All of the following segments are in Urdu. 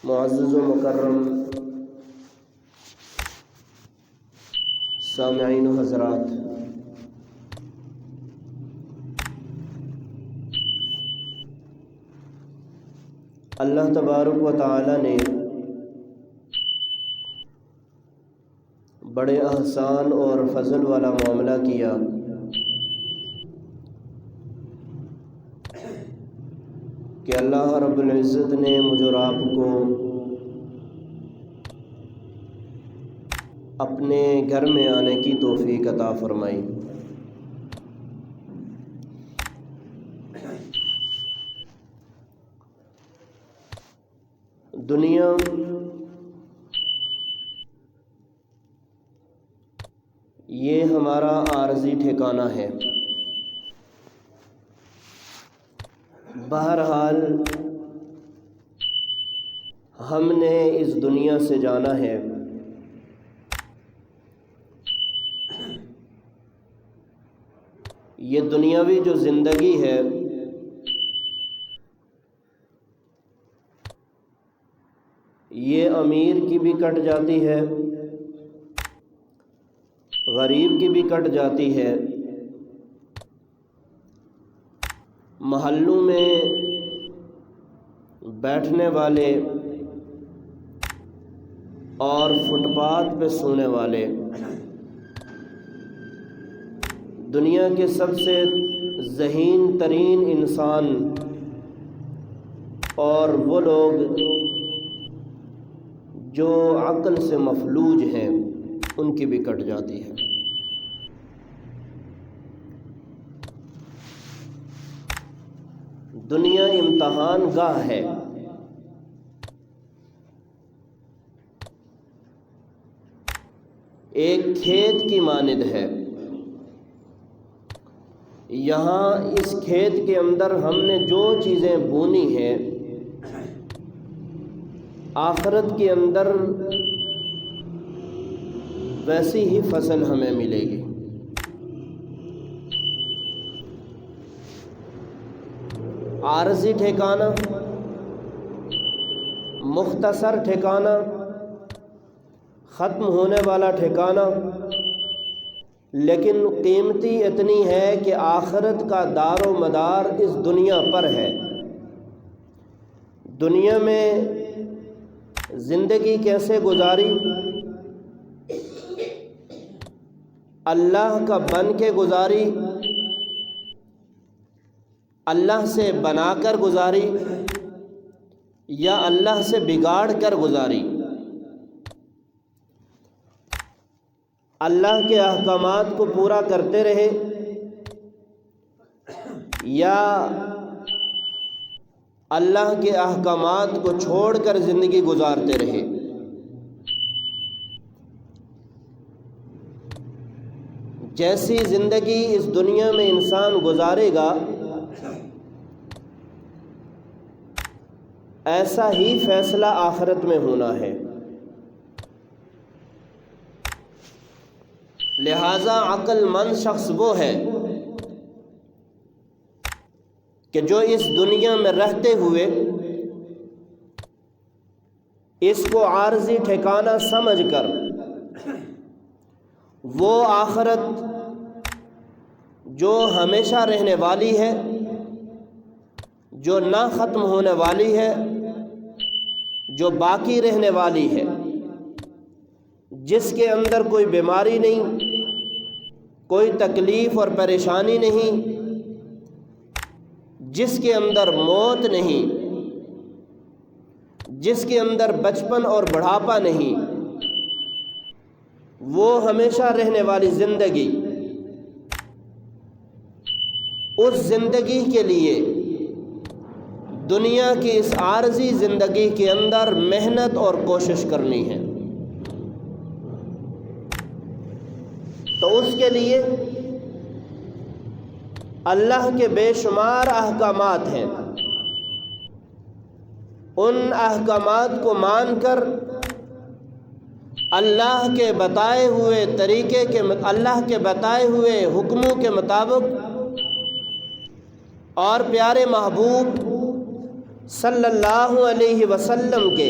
معزز و مکرم سامعین و حضرات، اللہ تبارک و تعالی نے بڑے احسان اور فضل والا معاملہ کیا کہ اللہ رب العزت نے مجھ اور آپ کو اپنے گھر میں آنے کی توفیق عطا فرمائی۔ دنیا یہ ہمارا عارضی ٹھکانہ ہے۔ بہرحال ہم نے اس دنیا سے جانا ہے، یہ دنیاوی جو زندگی ہے یہ امیر کی بھی کٹ جاتی ہے، غریب کی بھی کٹ جاتی ہے، محلوں میں بیٹھنے والے اور فٹ پاتھ پہ سونے والے، دنیا کے سب سے ذہین ترین انسان اور وہ لوگ جو عقل سے مفلوج ہیں ان کی بھی کٹ جاتی ہے۔ دنیا امتحان گاہ ہے، ایک کھیت کی مانند ہے۔ یہاں اس کھیت کے اندر ہم نے جو چیزیں بونی ہیں آخرت کے اندر ویسی ہی فصل ہمیں ملے گی۔ عارضی ٹھکانہ، مختصر ٹھکانہ، ختم ہونے والا ٹھکانہ، لیکن قیمتی اتنی ہے کہ آخرت کا دار و مدار اس دنیا پر ہے۔ دنیا میں زندگی کیسے گزاری؟ اللہ کا بن کے گزاری، اللہ سے بنا کر گزاری، یا اللہ سے بگاڑ کر گزاری؟ اللہ کے احکامات کو پورا کرتے رہے یا اللہ کے احکامات کو چھوڑ کر زندگی گزارتے رہے؟ جیسی زندگی اس دنیا میں انسان گزارے گا ایسا ہی فیصلہ آخرت میں ہونا ہے۔ لہذا عقل مند شخص وہ ہے کہ جو اس دنیا میں رہتے ہوئے اس کو عارضی ٹھکانہ سمجھ کر وہ آخرت جو ہمیشہ رہنے والی ہے، جو نہ ختم ہونے والی ہے، جو باقی رہنے والی ہے، جس کے اندر کوئی بیماری نہیں، کوئی تکلیف اور پریشانی نہیں، جس کے اندر موت نہیں، جس کے اندر بچپن اور بڑھاپا نہیں، وہ ہمیشہ رہنے والی زندگی، اس زندگی کے لیے دنیا کی اس عارضی زندگی کے اندر محنت اور کوشش کرنی ہے۔ تو اس کے لیے اللہ کے بے شمار احکامات ہیں، ان احکامات کو مان کر اللہ کے بتائے ہوئے طریقے کے اللہ کے بتائے ہوئے حکموں کے مطابق اور پیارے محبوب صلی اللہ علیہ وسلم کے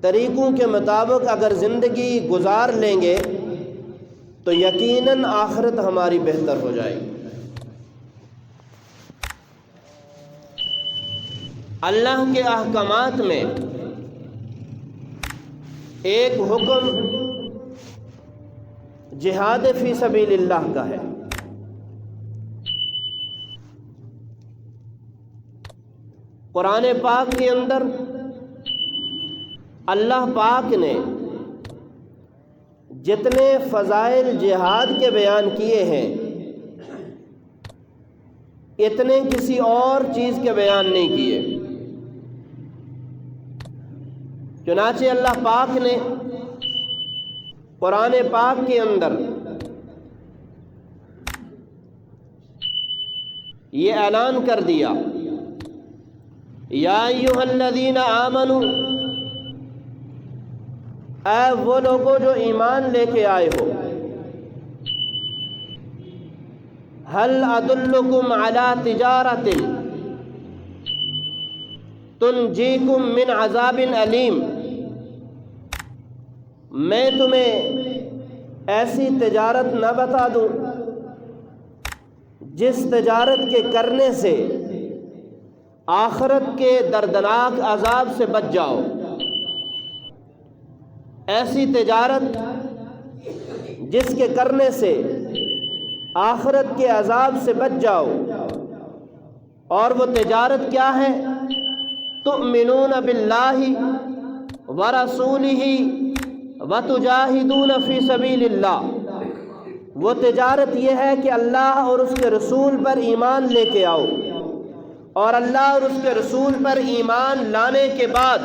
طریقوں کے مطابق اگر زندگی گزار لیں گے تو یقیناً آخرت ہماری بہتر ہو جائے گی۔ اللہ کے احکامات میں ایک حکم جہاد فی سبیل اللہ کا ہے۔ قرآن پاک کے اندر اللہ پاک نے جتنے فضائل جہاد کے بیان کیے ہیں اتنے کسی اور چیز کے بیان نہیں کیے۔ چنانچہ اللہ پاک نے قرآن پاک کے اندر یہ اعلان کر دیا، یا ایھا الذین آمنوا، اے وہ لوگوں جو ایمان لے کے آئے ہو، هل ادلکم علی تجارۃ تنجیکم من عذاب علیم، میں تمہیں ایسی تجارت نہ بتا دوں جس تجارت کے کرنے سے آخرت کے دردناک عذاب سے بچ جاؤ۔ ایسی تجارت جس کے کرنے سے آخرت کے عذاب سے بچ جاؤ، اور وہ تجارت کیا ہے؟ تؤمنون باللہ ورسولہ وتجاہدون فی سبیل اللہ، وہ تجارت یہ ہے کہ اللہ اور اس کے رسول پر ایمان لے کے آؤ، اور اللہ اور اس کے رسول پر ایمان لانے کے بعد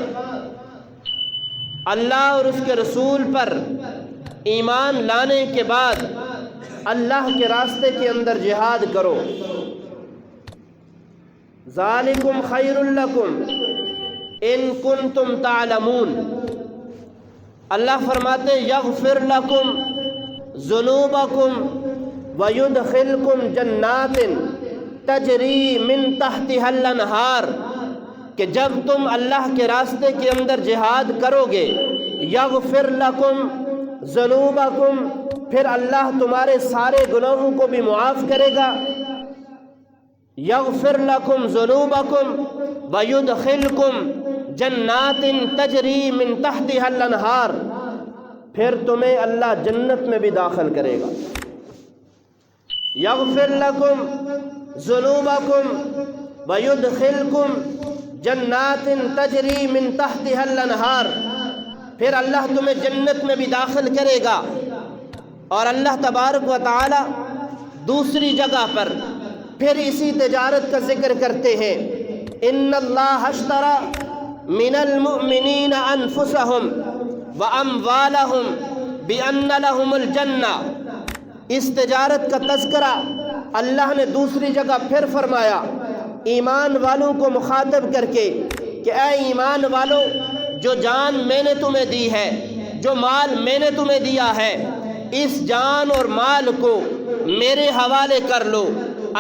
اللہ اور اس کے رسول پر ایمان لانے کے بعد اللہ کے راستے کے اندر جہاد کرو۔ ذالکم خیر لکم ان کنتم تعلمون، اللہ فرماتے یغفر لکم ذنوبکم ویدخلکم جنات تجری من تحتها الانہار، کہ جب تم اللہ کے راستے کے اندر جہاد کرو گے، یغفر لکم ذنوبکم، پھر اللہ تمہارے سارے گناہوں کو بھی معاف کرے گا، یغفر لکم ذنوبکم ویدخلکم جنات تجری من تحتها الانہار، پھر تمہیں اللہ جنت میں بھی داخل کرے گا۔ یغفر لکم ذنوبکم ویدخلکم جنات تجری من تحتها الانہار، پھر اللہ تمہیں جنت میں بھی داخل کرے گا۔ اور اللہ تبارک و تعالی دوسری جگہ پر پھر اسی تجارت کا ذکر کرتے ہیں، ان اللہ اشتری من المؤمنین انفسهم واموالهم بان لهم الجنہ، اس تجارت کا تذکرہ اللہ نے دوسری جگہ پھر فرمایا ایمان والوں کو مخاطب کر کے کہ اے ایمان والو، جو جان میں نے تمہیں دی ہے، جو مال میں نے تمہیں دیا ہے، اس جان اور مال کو میرے حوالے کر لو۔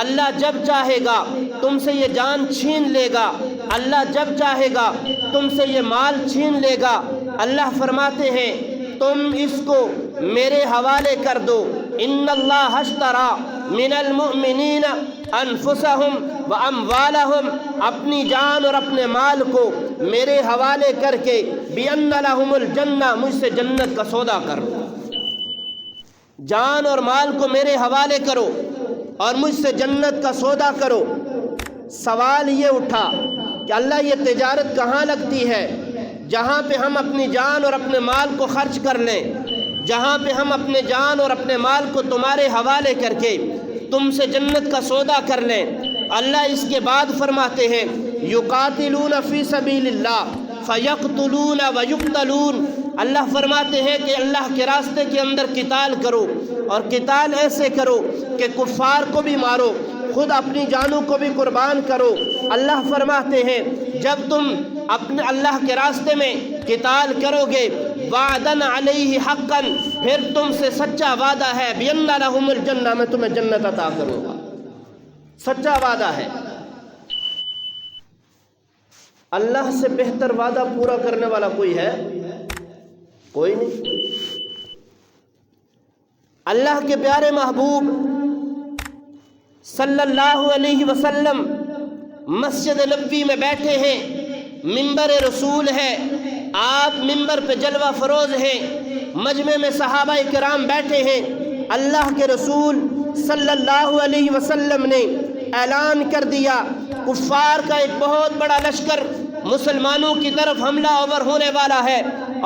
اللہ جب چاہے گا تم سے یہ جان چھین لے گا، اللہ جب چاہے گا تم سے یہ مال چھین لے گا۔ اللہ فرماتے ہیں تم اس کو میرے حوالے کر دو، ان اللہ اشتری من المؤمنین انفسهم واموالهم، اپنی جان اور اپنے مال کو میرے حوالے کر کے بان لهم الجنہ، مجھ سے جنت کا سودا کرو۔ جان اور مال کو میرے حوالے کرو اور مجھ سے جنت کا سودا کرو۔ سوال یہ اٹھا کہ اللہ یہ تجارت کہاں لگتی ہے جہاں پہ ہم اپنی جان اور اپنے مال کو خرچ کر لیں، جہاں پہ ہم اپنے جان اور اپنے مال کو تمہارے حوالے کر کے تم سے جنت کا سودا کر لیں؟ اللہ اس کے بعد فرماتے ہیں یقاتلون فی سبیل اللہ فیقتلون ویقتلون، اللہ فرماتے ہیں کہ اللہ کے راستے کے اندر قتال کرو، اور قتال ایسے کرو کہ کفار کو بھی مارو، خود اپنی جانوں کو بھی قربان کرو۔ اللہ فرماتے ہیں جب تم اپنے اللہ کے راستے میں قتال کرو گے، وعدن علیہ حقا، پھر تم سے سچا وعدہ ہے، بین لہم الجنہ، میں تمہیں جنت عطا کروں گا، سچا وعدہ ہے۔ اللہ سے بہتر وعدہ پورا کرنے والا کوئی ہے؟ کوئی نہیں۔ اللہ کے پیارے محبوب صلی اللہ علیہ وسلم مسجد نبوی میں بیٹھے ہیں، منبر رسول ہے، آپ منبر پہ جلوہ فروز ہیں، مجمع میں صحابہ کرام بیٹھے ہیں۔ اللہ کے رسول صلی اللہ علیہ وسلم نے اعلان کر دیا کفار کا ایک بہت بڑا لشکر مسلمانوں کی طرف حملہ آور ہونے والا ہے،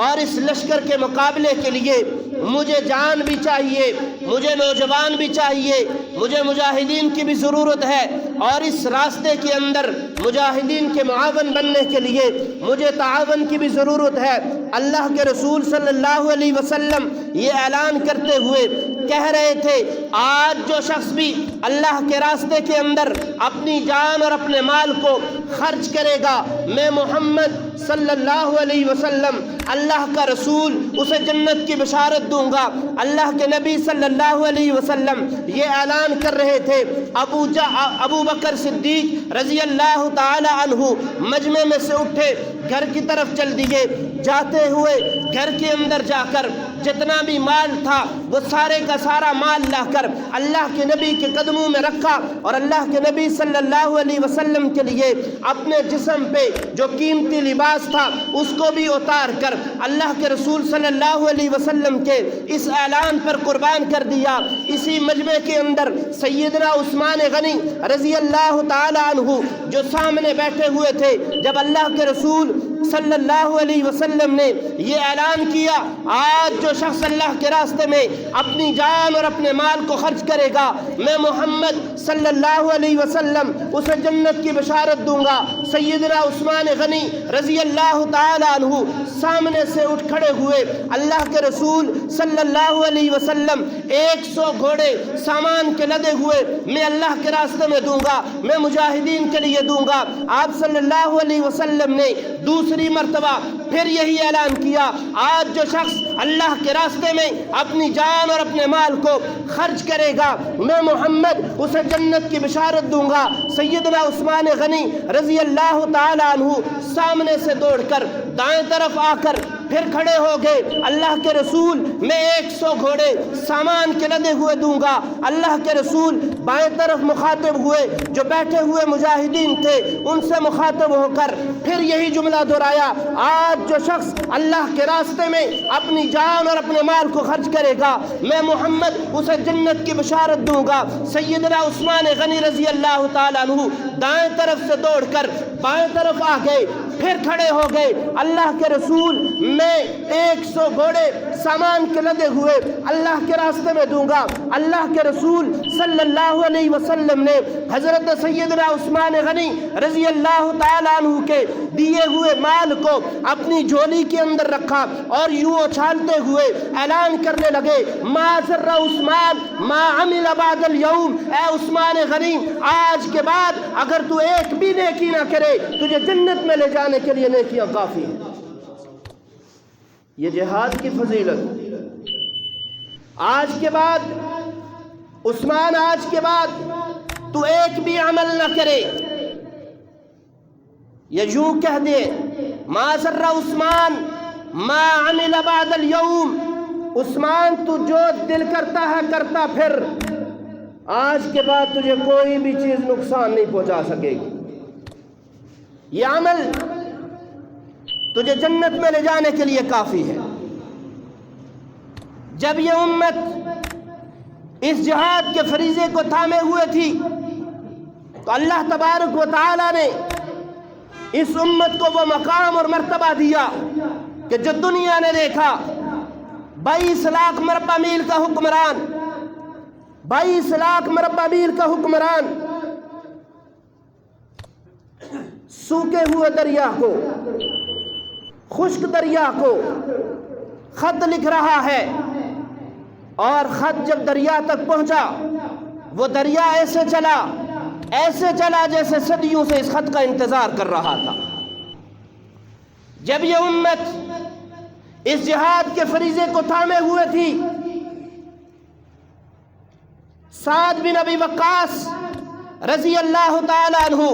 اور اس لشکر کے مقابلے کے لیے مجھے جان بھی چاہیے، مجھے نوجوان بھی چاہیے، مجھے مجاہدین کی بھی ضرورت ہے، اور اس راستے کے اندر مجاہدین کے معاون بننے کے لیے مجھے تعاون کی بھی ضرورت ہے۔ اللہ کے رسول صلی اللہ علیہ وسلم یہ اعلان کرتے ہوئے کہہ رہے تھے، آج جو شخص بھی اللہ کے راستے کے اندر اپنی جان اور اپنے مال کو خرچ کرے گا، میں محمد صلی اللہ علیہ وسلم اللہ کا رسول اسے جنت کی بشارت دوں گا۔ اللہ کے نبی صلی اللہ علیہ وسلم یہ اعلان کر رہے تھے۔ ابو بکر صدیق رضی اللہ تعالی عنہ مجمع میں سے اٹھے، گھر کی طرف چل دیے۔ جاتے ہوئے گھر کے اندر جا کر جتنا بھی مال تھا وہ سارے کا سارا مال لا کر اللہ کے نبی کے قدموں میں رکھا، اور اللہ کے نبی صلی اللہ علیہ وسلم کے لیے اپنے جسم پہ جو قیمتی لباس تھا اس کو بھی اتار کر اللہ کے رسول صلی اللہ علیہ وسلم کے اس اعلان پر قربان کر دیا۔ اسی مجمع کے اندر سیدنا عثمان غنی رضی اللہ تعالی عنہ جو سامنے بیٹھے ہوئے تھے، جب اللہ کے رسول صلی اللہ علیہ وسلم نے یہ اعلان کیا، آج جو شخص اللہ کے راستے میں اپنی جان اور اپنے مال کو خرچ کرے گا، میں محمد صلی اللہ علیہ وسلم اسے جنت کی بشارت دوں گا۔ سیدنا عثمان غنی رضی اللہ تعالی عنہ سامنے سے اٹھ کھڑے ہوئے۔ اللہ کے رسول صلی اللہ علیہ وسلم 100 گھوڑے سامان کے لدے ہوئے میں اللہ کے راستے میں دوں گا، میں مجاہدین کے لیے دوں گا۔ آپ صلی اللہ علیہ وسلم نے دوسری مرتبہ پھر یہی اعلان کیا، آج جو شخص اللہ کے راستے میں اپنی جان اور اپنے مال کو خرچ کرے گا، میں محمد اسے جنت کی بشارت دوں گا۔ سیدنا عثمان غنی رضی اللہ تعالی عنہ سامنے سے دوڑ کر دائیں طرف آ کر پھر کھڑے ہو گئے۔ اللہ کے رسول میں 100 گھوڑے سامان کے لدے ہوئے دوں گا۔ اللہ کے رسول بائیں طرف مخاطب ہوئے، جو بیٹھے ہوئے مجاہدین تھے ان سے مخاطب ہو کر پھر یہی جملہ دہرایا، آج جو شخص اللہ کے راستے میں اپنی جان اور اپنے مال کو خرچ کرے گا، میں محمد اسے جنت کی بشارت دوں گا۔ سیدنا عثمان غنی رضی اللہ تعالیٰ عنہ دائیں طرف سے دوڑ کر بائیں طرف آ گئے، پھر کھڑے ہو گئے۔ اللہ کے رسول میں 100 گھوڑے سامان کے لدے ہوئے اللہ کے راستے میں دوں گا۔ اللہ کے رسول صلی اللہ علیہ وسلم نے حضرت سیدنا عثمان غنی رضی اللہ تعالیٰ عنہ کے دیے ہوئے مال کو اپنی جھولی کے اندر رکھا اور یوں اچھالتے ہوئے اعلان کرنے لگے، ما ضر عثمان ما عمل بعد اليوم، اے عثمان غنی آج کے بعد اگر تو ایک بھی نیکی نہ کرے تجھے جنت میں لے جانے کے لیے نیکیاں کافی ہیں۔ یہ جہاد کی فضیلت۔ آج کے بعد عثمان، آج کے بعد تو ایک بھی عمل نہ کرے، یہ یوں کہہ دے، ما ضر عثمان ما عمل بعد اليوم، عثمان تو جو دل کرتا ہے کرتا پھر، آج کے بعد تجھے کوئی بھی چیز نقصان نہیں پہنچا سکے گی، یہ عمل تجھے جنت میں لے جانے کے لیے کافی ہے۔ جب یہ امت اس جہاد کے فریضے کو تھامے ہوئے تھی تو اللہ تبارک و تعالی نے اس امت کو وہ مقام اور مرتبہ دیا کہ جو دنیا نے دیکھا 22 لاکھ مربع میل کا حکمران، 22 لاکھ مربع میل کا حکمران سوکھے ہوئے دریا کو، خشک دریا کو خط لکھ رہا ہے، اور خط جب دریا تک پہنچا وہ دریا ایسے چلا جیسے صدیوں سے اس خط کا انتظار کر رہا تھا۔ جب یہ امت اس جہاد کے فریضے کو تھامے ہوئے تھی، سعد بن ابی وقاص رضی اللہ تعالی عنہ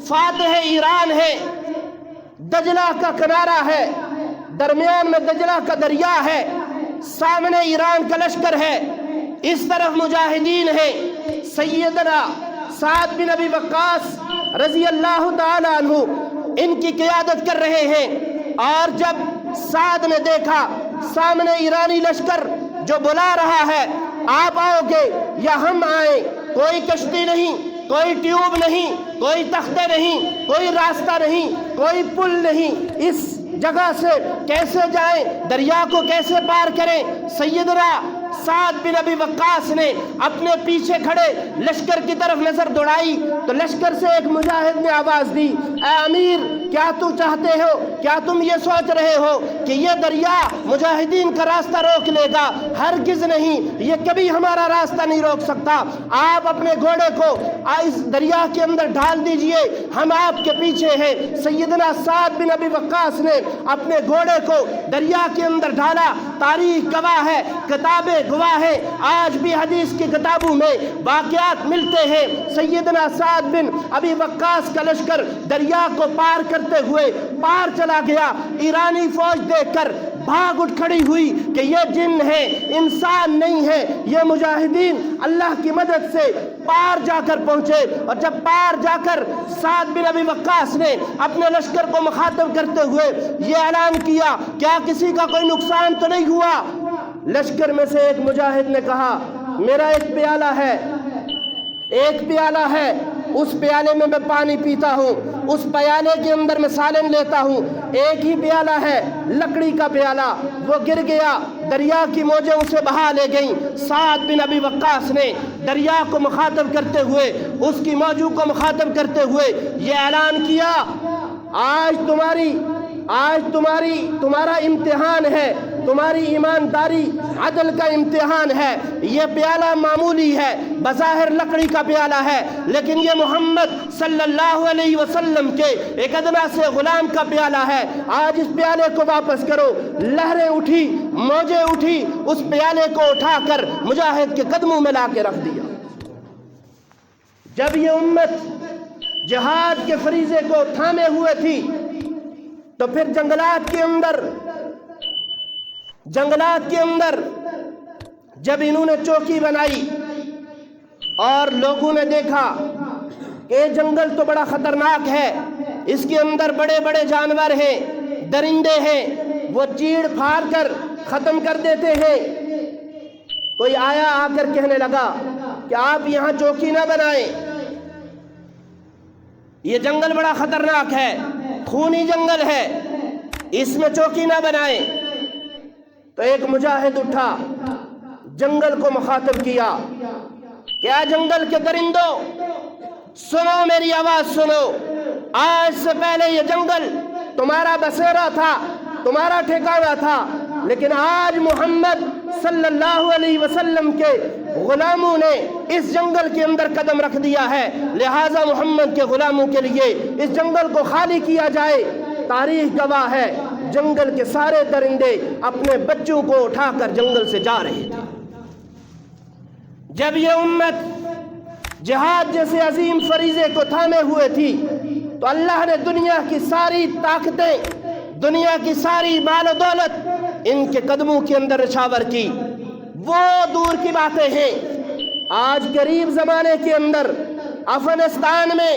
فاتح ایران ہے، دجلہ کا کنارہ ہے، درمیان میں دجلہ کا دریا ہے، سامنے ایران کا لشکر ہے، اس طرف مجاہدین ہیں۔ سیدنا سعد بن ابی وقاص رضی اللہ تعالی عنہ ان کی قیادت کر رہے ہیں، اور جب سعد نے دیکھا سامنے ایرانی لشکر جو بلا رہا ہے آپ آؤ گے یا ہم آئیں، کوئی کشتی نہیں، کوئی ٹیوب نہیں، کوئی تختے نہیں، کوئی راستہ نہیں، کوئی پل نہیں، اس جگہ سے کیسے جائیں، دریا کو کیسے پار کریں؟ سیدنا سعد بن ابی وقاص نے اپنے پیچھے کھڑے لشکر کی طرف نظر دوڑائی تو لشکر سے ایک مجاہد نے آواز دی، اے امیر کیا تو چاہتے ہو، کیا تم یہ سوچ رہے ہو کہ یہ دریا مجاہدین کا راستہ روک لے گا؟ ہرگز نہیں، یہ کبھی ہمارا راستہ نہیں روک سکتا۔ آپ اپنے گھوڑے کو اس دریا کے اندر ڈال دیجئے، ہم آپ کے پیچھے ہیں۔ سیدنا سعد بن ابی وقاص نے اپنے گھوڑے کو دریا کے اندر ڈالا۔ تاریخ گواہ ہے، کتابیں گواہ ہے، آج بھی حدیث کی کتابوں میں واقعات ملتے ہیں۔ سیدنا سعد بن ابی وقاص کا لشکر دریا کو پار کرتے ہوئے پار چلا گیا۔ ایرانی فوج دیکھ کر بھاگ اٹھ کھڑی ہوئی کہ یہ جن ہے، انسان نہیں ہے۔ یہ مجاہدین اللہ کی مدد سے پار جا کر پہنچے، اور جب پار جا کر سعد بن ابی وقاص نے اپنے لشکر کو مخاطب کرتے ہوئے یہ اعلان کیا، کیا کسی کا کوئی نقصان تو نہیں ہوا؟ لشکر میں سے ایک مجاہد نے کہا، میرا ایک پیالہ ہے، ایک پیالہ ہے، اس پیالے میں میں پانی پیتا ہوں، اس پیالے کے اندر میں سالن لیتا ہوں، ایک ہی پیالہ ہے، لکڑی کا پیالہ، وہ گر گیا، دریا کی موجیں اسے بہا لے گئیں۔ سعد بن ابی وقاص نے دریا کو مخاطب کرتے ہوئے، اس کی موجوں کو مخاطب کرتے ہوئے یہ اعلان کیا، آج تمہارا امتحان ہے، تمہاری ایمانداری عدل کا امتحان ہے۔ یہ پیالہ معمولی ہے، بظاہر لکڑی کا پیالہ ہے، لیکن یہ محمد صلی اللہ علیہ وسلم کے ایک ادنا سے غلام کا پیالہ ہے۔ آج اس پیالے کو واپس کرو۔ لہریں اٹھی، موجیں اٹھی، اس پیالے کو اٹھا کر مجاہد کے قدموں میں لا کے رکھ دیا۔ جب یہ امت جہاد کے فریضے کو تھامے ہوئے تھی تو پھر جنگلات کے اندر جب انہوں نے چوکی بنائی اور لوگوں نے دیکھا کہ یہ جنگل تو بڑا خطرناک ہے، اس کے اندر بڑے بڑے جانور ہیں، درندے ہیں، وہ چیڑ پھاڑ کر ختم کر دیتے ہیں۔ کوئی آیا آ کر کہنے لگا کہ آپ یہاں چوکی نہ بنائیں، یہ جنگل بڑا خطرناک ہے، خونی جنگل ہے، اس میں چوکی نہ بنائیں۔ تو ایک مجاہد اٹھا، جنگل کو مخاطب کیا، کیا جنگل کے درندوں سنو، میری آواز سنو، آج سے پہلے یہ جنگل تمہارا بسیرا تھا، تمہارا ٹھکانہ تھا، لیکن آج محمد صلی اللہ علیہ وسلم کے غلاموں نے اس جنگل کے اندر قدم رکھ دیا ہے، لہٰذا محمد کے غلاموں کے لیے اس جنگل کو خالی کیا جائے۔ تاریخ گواہ ہے، جنگل کے سارے درندے اپنے بچوں کو اٹھا کر جنگل سے جا رہے تھے۔ جب یہ امت جہاد جیسے عظیم فریضے کو تھامے ہوئے تھی تو اللہ نے دنیا کی ساری طاقتیں، دنیا کی ساری مال و دولت ان کے قدموں کے اندر نچھاور کی۔ وہ دور کی باتیں ہیں، آج قریب زمانے کے اندر افغانستان میں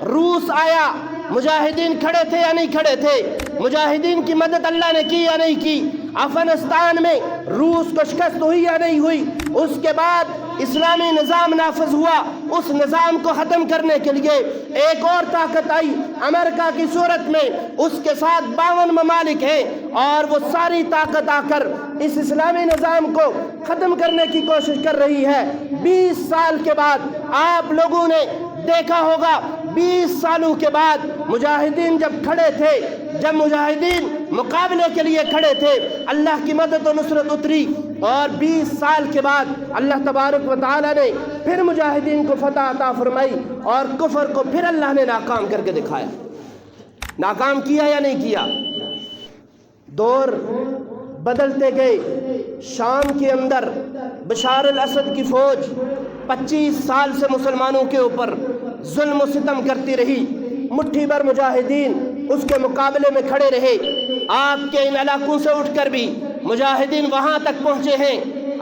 روس آیا، مجاہدین کھڑے تھے یا نہیں کھڑے تھے؟ مجاہدین کی مدد اللہ نے کی یا نہیں کی؟ افغانستان میں روس کو شکست ہوئی یا نہیں ہوئی؟ اس کے بعد اسلامی نظام نافذ ہوا، اس نظام کو ختم کرنے کے لیے ایک اور طاقت آئی امریکہ کی صورت میں، اس کے ساتھ 52 ممالک ہیں، اور وہ ساری طاقت آ کر اس اسلامی نظام کو ختم کرنے کی کوشش کر رہی ہے۔ 20 سال کے بعد آپ لوگوں نے دیکھا ہوگا، 20 سالوں کے بعد مجاہدین جب کھڑے تھے، جب مجاہدین مقابلے کے لیے کھڑے تھے، اللہ کی مدد و نصرت اتری، اور 20 سال کے بعد اللہ تبارک و تعالی نے پھر مجاہدین کو فتح عطا فرمائی، اور کفر کو پھر اللہ نے ناکام کر کے دکھایا۔ ناکام کیا یا نہیں کیا؟ دور بدلتے گئے۔ شام کے اندر بشار الاسد کی فوج 25 سال سے مسلمانوں کے اوپر ظلم و ستم کرتی رہی، مٹھی بھر مجاہدین اس کے مقابلے میں کھڑے رہے۔ آپ کے ان علاقوں سے اٹھ کر بھی مجاہدین وہاں تک پہنچے ہیں۔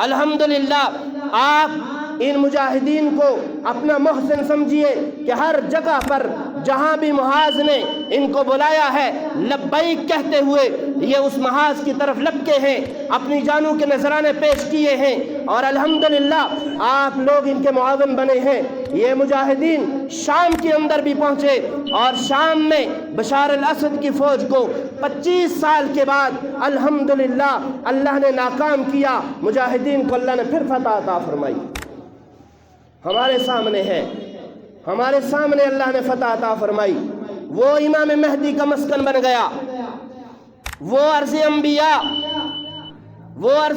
الحمدللہ آپ ان مجاہدین کو اپنا محسن سمجھیے کہ ہر جگہ پر جہاں بھی محاذ نے ان کو بلایا ہے لبیک کہتے ہوئے یہ اس محاذ کی طرف لپکے ہیں، اپنی جانوں کے نذرانے پیش کیے ہیں، اور الحمدللہ آپ لوگ ان کے معاون بنے ہیں۔ یہ مجاہدین شام کے اندر بھی پہنچے اور شام میں بشار الاسد کی فوج کو 25 سال کے بعد الحمدللہ اللہ نے ناکام کیا۔ مجاہدین کو اللہ نے پھر فتح عطا فرمائی۔ ہمارے سامنے ہے، ہمارے سامنے اللہ نے فتح عطا فرمائی۔ وہ امام مہدی کا مسکن بن گیا، وہ ارض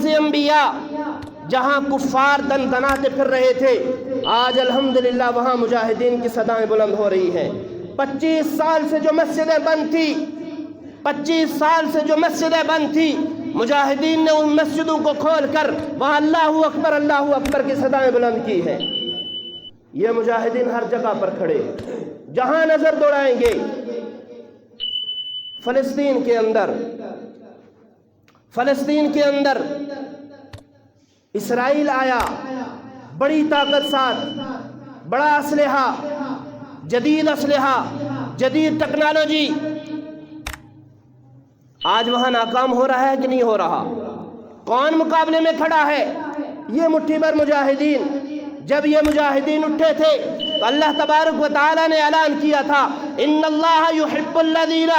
انبیاء جہاں کفار دن دناتے پھر رہے تھے، آج الحمدللہ وہاں مجاہدین کی صدائیں بلند ہو رہی ہیں۔ 25 سال سے جو مسجدیں بند تھی، 25 سال سے جو مسجدیں بند تھی، مجاہدین نے ان مسجدوں کو کھول کر وہاں اللہ اکبر کی صدائیں بلند کی ہیں۔ یہ مجاہدین ہر جگہ پر کھڑے، جہاں نظر دوڑائیں گے۔ فلسطین کے اندر اسرائیل آیا، بڑی طاقت ساتھ، بڑا اسلحہ، جدید ٹیکنالوجی۔ آج وہاں ناکام ہو رہا ہے کہ نہیں ہو رہا؟ کون مقابلے میں کھڑا ہے؟ یہ مٹھی بھر مجاہدین۔ جب یہ مجاہدین اٹھے تھے تو اللہ تبارک و تعالی نے اعلان کیا تھا ان اللہ یحب الذین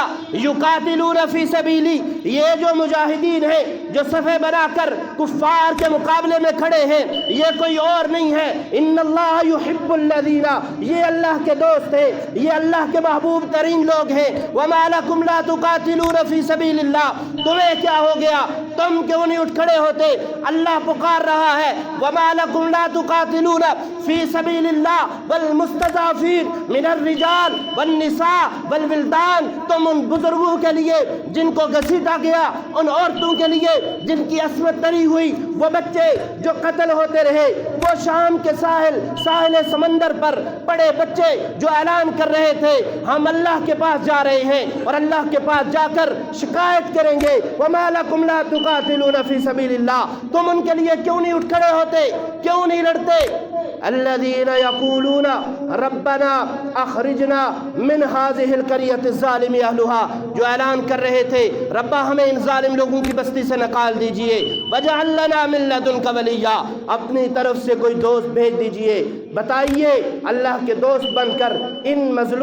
یقاتلون فی سبیلی۔ یہ جو مجاہدین ہیں جو صفیں بنا کر کفار کے مقابلے میں کھڑے ہیں، یہ کوئی اور نہیں ہے، ان اللہ یحب الذین، یہ اللہ کے دوست ہیں، یہ اللہ کے محبوب ترین لوگ ہیں۔ وما لکم لا تقاتلون فی سبیل اللہ، تمہیں کیا ہو گیا؟ تم کیوں نہیں اٹھ کھڑے ہوتے؟ اللہ پکار رہا ہے، وما لکم لا تقاتلون فی سبیل اللہ والمستضعفین من الرجال والنساء والولدان۔ تم ان بزرگوں کے لیے جن کو گھسیٹا گیا، ان عورتوں کے لیے جن کی عصمت تری ہوئی، وہ بچے جو قتل ہوتے رہے، وہ شام کے ساحل سمندر پر پڑے بچے جو اعلان کر رہے تھے ہم اللہ کے پاس جا رہے ہیں اور اللہ کے پاس جا کر شکایت کریں گے، وما لکم لا تقاتلون فی سبیل اللہ۔ تم ان کے لیے کیوں نہیں اٹھ کھڑے ہوتے؟ کیوں نہیں لڑتے؟ الذین یقولون ربنا اخرجنا من هذه القرية الظالم اهلها، جو اعلان کر رہے تھے ربا ہمیں ان ظالم لوگوں کی بستی سے نکال دیجئے، واجعل لنا من لدنک ولیا، اپنی طرف سے کوئی دوست بھیج دیجئے۔ بتائیے اللہ کے دوست بن کر ان مظلوم